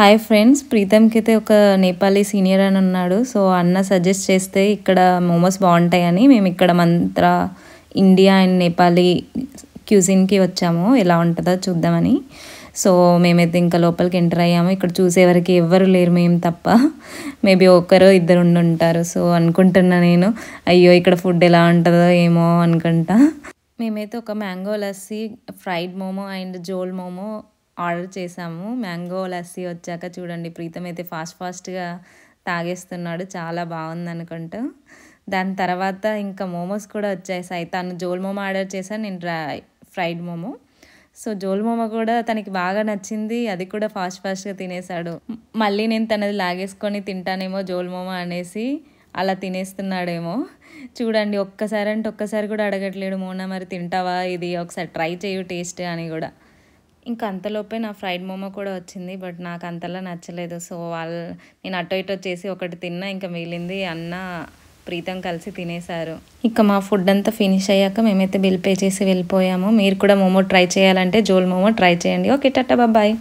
Hi friends, ప్రీతంకి అయితే ఒక Nepali senior అని ఉన్నాడు. సో అన్న సజెస్ట్ చేస్తే ఇక్కడ మోమోస్ బాగుంటాయని మేము ఇక్కడ మంత్ర ఇండియా అండ్ నేపాలీ క్యూజిన్కి వచ్చాము, ఎలా ఉంటుందో చూద్దామని. సో మేమైతే ఇంకా లోపలికి ఎంటర్ అయ్యాము. ఇక్కడ చూసేవరకు ఎవ్వరు లేరు, మేము తప్ప. మేబీ ఒకరు ఇద్దరు ఉండుంటారు. సో అనుకుంటున్నా నేను, అయ్యో ఇక్కడ ఫుడ్ ఎలా ఉంటుందో ఏమో అనుకుంటా. మేమైతే ఒక mango lassi, fried momo and jhol momo order చేసాము. మ్యాంగో లస్సీ వచ్చాక చూడండి, ప్రీతం అయితే ఫాస్ట్గా తాగేస్తున్నాడు, చాలా బాగుంది అనుకుంటూ. దాని తర్వాత ఇంకా మోమోస్ కూడా వచ్చేసాయి. తను జోల్ మోమో ఆర్డర్ చేశాను, నేను ఫ్రైడ్ మోమో. సో జోల్ మోమో కూడా తనకి బాగా నచ్చింది, అది కూడా ఫాస్ట్గా తినేసాడు. మళ్ళీ నేను తనది లాగేసుకొని తింటానేమో జోల్ మోమో అనేసి అలా తినేస్తున్నాడేమో. చూడండి, ఒక్కసారి అంటే ఒక్కసారి కూడా అడగట్లేడు, మోనా మరి తింటావా, ఇది ఒకసారి ట్రై చేయు టేస్ట్ అని కూడా. ఇంకా అంతలోపే నా ఫ్రైడ్ మోమో కూడా వచ్చింది, బట్ నాకు అంతలా నచ్చలేదు. సో నేను అటో ఇటో చేసి ఒకటి తిన్నా, ఇంకా మిగిలింది అన్న ప్రీతం కలిసి తినేశారు. ఇంకా మా ఫుడ్ అంతా ఫినిష్ అయ్యాక మేమైతే బిల్ పే చేసి వెళ్ళిపోయాము. మీరు కూడా మోమో ట్రై చేయాలంటే జోల్ మోమో ట్రై చేయండి. Okay, tata, bye.